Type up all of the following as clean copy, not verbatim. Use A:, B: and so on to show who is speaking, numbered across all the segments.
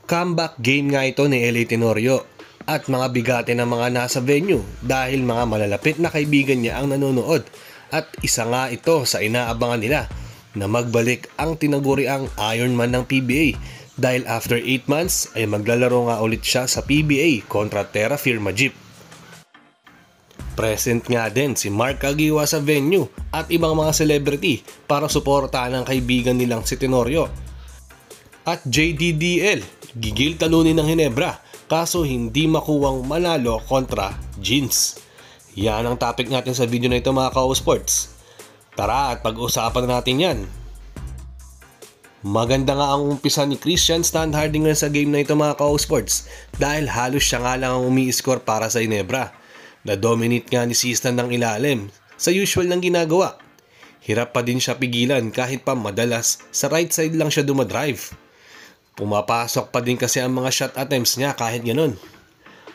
A: Comeback game nga ito ni LA Tenorio at mga bigate ng mga nasa venue dahil mga malalapit na kaibigan niya ang nanonood at isa nga ito sa inaabangan nila na magbalik ang tinaguriang Iron Man ng PBA dahil after 8 months ay maglalaro nga ulit siya sa PBA kontra Terra Firma Jeep. Present nga din si Mark Aguiwa sa venue at ibang mga celebrity para suportahan ang kaibigan nilang si Tenorio. At JDDL, gigil talunin ng Hinebra kaso hindi makuwang manalo kontra Jeans. Yan ang topic natin sa video na ito mga ka-sports. Tara at pag-usapan natin yan. Maganda nga ang umpisa ni Christian Stan Hardinger sa game na ito mga ka-sports dahil halos siya nga lang ang umi-score para sa Hinebra. Na-dominate nga ni Sistan ng ilalim sa usual ng ginagawa. Hirap pa din siya pigilan kahit pa madalas sa right side lang siya dumadrive. Pumapasok pa din kasi ang mga shot attempts niya kahit ganun.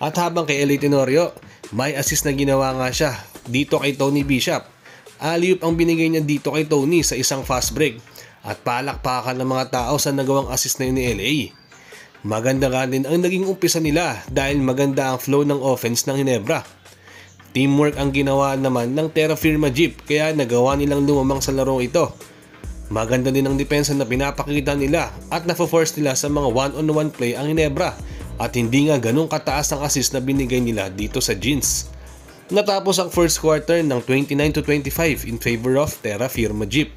A: At habang kay LA Tenorio, may assist na ginawa nga siya dito kay Tony Bishop. Alley-oop ang binigay niya dito kay Tony sa isang fast break at palakpakan ng mga tao sa nagawang assist na yun ni LA. Maganda nga din ang naging umpisa nila dahil maganda ang flow ng offense ng Hinebra. Teamwork ang ginawa naman ng Terra Firma Jeep kaya nagawa nilang lumamang sa larong ito. Maganda din ang depensa na pinapakita nila at na-force nila sa mga one-on-one play ang Hinebra at hindi nga ganun kataas ang assist na binigay nila dito sa Jeans. Natapos ang first quarter ng 29-25 in favor of Terra Firma Jeep.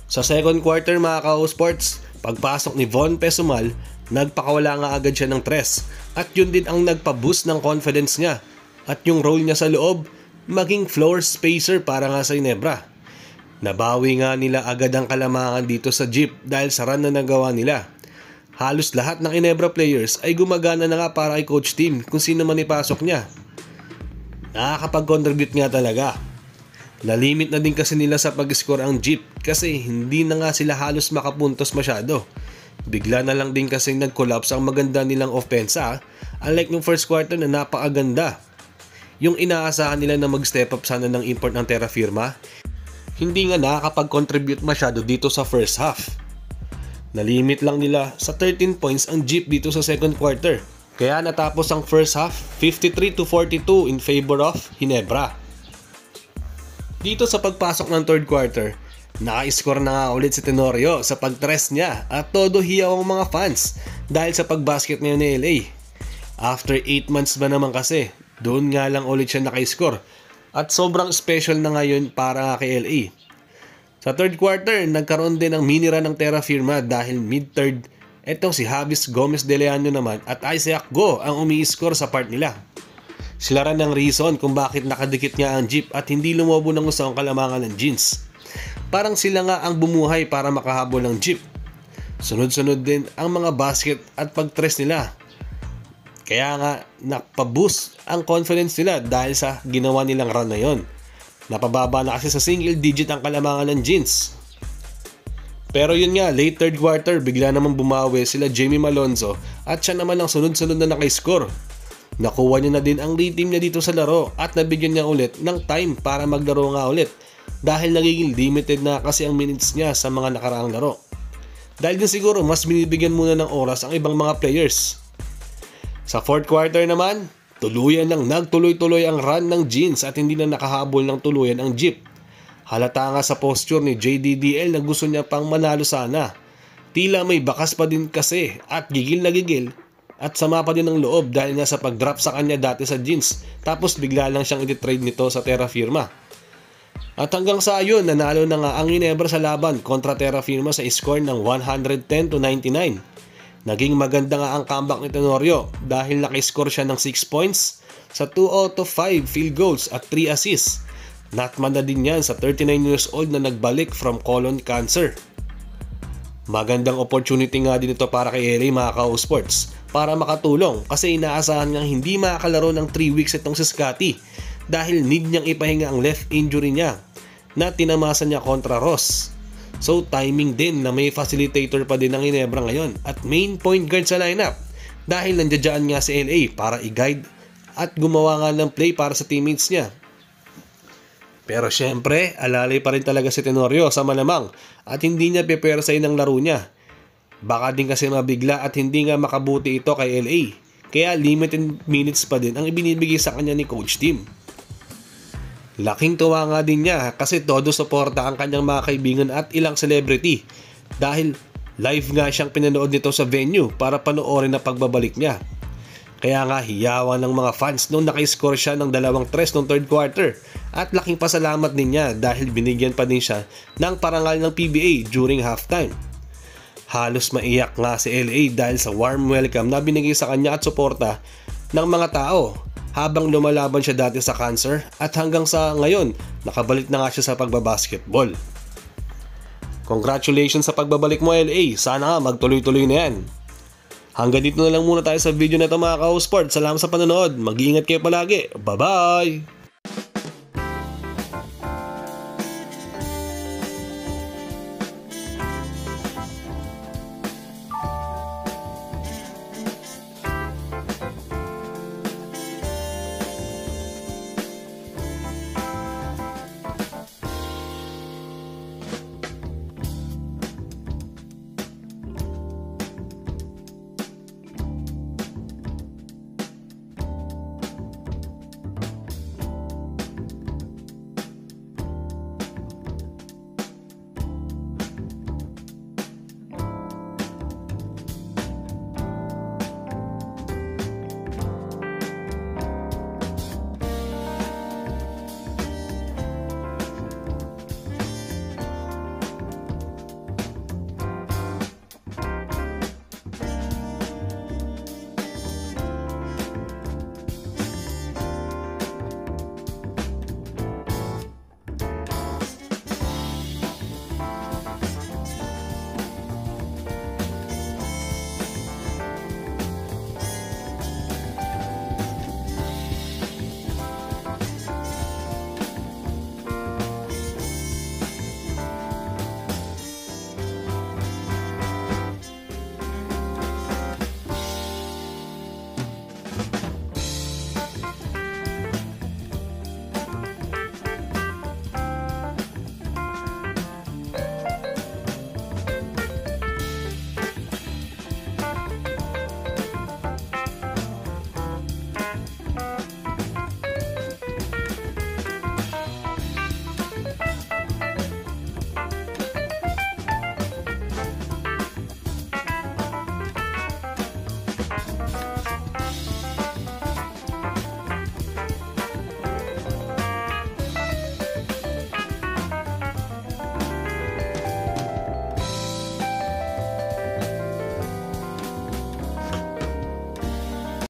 A: Sa second quarter mga ka-sports, pagpasok ni Von Pesumal, nagpakawala nga agad siya ng tres at yun din ang nagpa-boost ng confidence niya. At yung role niya sa loob, maging floor spacer para nga sa Hinebra. Nabawi nga nila agad ang kalamangan dito sa Jeep dahil sa run na nagawa nila. Halos lahat ng Hinebra players ay gumagana na nga para kay Coach Tim kung sino man ipasok niya. Nakakapag-contribute nga talaga. Nalimit na din kasi nila sa pag-score ang Jeep kasi hindi na nga sila halos makapuntos masyado. Bigla na lang din kasi nag-collapse ang maganda nilang offensa, unlike yung first quarter na napakaganda. Yung inaasahan nila na mag-step up sana ng import ng Terra Firma, hindi nga nakakapag-contribute masyado dito sa first half. Nalimit lang nila sa 13 points ang Jeep dito sa second quarter. Kaya natapos ang first half 53-42 in favor of Hinebra. Dito sa pagpasok ng third quarter, naka-score na nga ulit si Tenorio sa pag-tres niya at todo hiyaw ang mga fans dahil sa pag-basket niya ni LA. After 8 months ba naman kasi, doon nga lang ulit siya naka-score at sobrang special na ngayon para kay LA. Sa third quarter, nagkaroon din ng mini run ng Terra Firma dahil mid-third, etong si Javis Gomez de Leano naman at Isaac Go ang umi-score sa part nila. Sila rin ang reason kung bakit nakadikit nga ang Jeep at hindi lumobo ng gusto ang kalamangan ng Jeans. Parang sila nga ang bumuhay para makahabol ng Jeep. Sunod-sunod din ang mga basket at pag-tres nila. Kaya nga napaboost ang confidence nila dahil sa ginawa nilang run na yon. Napababa na kasi sa single digit ang kalamangan ng Jeans. Pero yun nga, late third quarter bigla naman bumawi sila Jamie Malonzo at siya naman ang sunod-sunod na naka-score. Nakuha niya na din ang team niya dito sa laro at nabigyan niya ulit ng time para maglaro nga ulit dahil nagiging limited na kasi ang minutes niya sa mga nakaraang laro. Dahil din siguro mas binibigyan muna ng oras ang ibang mga players. Sa fourth quarter naman, tuluyan lang nagtuloy-tuloy ang run ng Jeans at hindi na nakahabol ng tuluyan ang Jeep. Halata nga sa posture ni JDDL na gusto niya pang manalo sana. Tila may bakas pa din kasi at gigil na gigil at sama pa din ng loob dahil nga sa pag-drop sa kanya dati sa Jeans tapos bigla lang siyang i-trade nito sa Terra Firma. At hanggang sa ayun, nanalo na nga ang Hinebra sa laban kontra Terra Firma sa score ng 110-99. Naging maganda nga ang comeback ni Tenorio dahil nakiscore siya ng 6 points sa 2 out of 5 field goals at 3 assists. Natman na din yan sa 39 years old na nagbalik from colon cancer. Magandang opportunity nga din ito para kay LA mga ka-sports para makatulong kasi inaasahan niyang hindi makakalaro ng 3 weeks itong si Scotty dahil need niyang ipahinga ang left injury niya na tinamasa niya kontra Ross. So timing din na may facilitator pa din ng Hinebra ngayon at main point guard sa lineup dahil nandiyan nga si LA para i-guide at gumawa nga ng play para sa teammates niya. Pero syempre, alalay pa rin talaga si Tenorio sa malamang at hindi niya pepersay ng laro niya. Baka din kasi mabigla at hindi nga makabuti ito kay LA. Kaya limited minutes pa din ang ibinibigay sa kanya ni Coach Tim. Laking tuwa nga din niya kasi todo suporta ang kanyang mga kaibigan at ilang celebrity dahil live nga siyang pinanood nito sa venue para panoorin ang pagbabalik niya. Kaya nga hiyawan ng mga fans nung naka-score siya ng 2-3 noong third quarter at laking pasalamat din niya dahil binigyan pa din siya ng parangal ng PBA during halftime. Halos maiyak nga si LA dahil sa warm welcome na binigay sa kanya at suporta ng mga tao habang lumalaban siya dati sa cancer at hanggang sa ngayon nakabalik na nga siya sa pagbabasketball. Congratulations sa pagbabalik mo LA, sana nga magtuloy-tuloy na yan. Hanggang dito na lang muna tayo sa video na ito mga ka-Sport. Salamat sa panonood, mag-iingat kayo palagi, bye bye!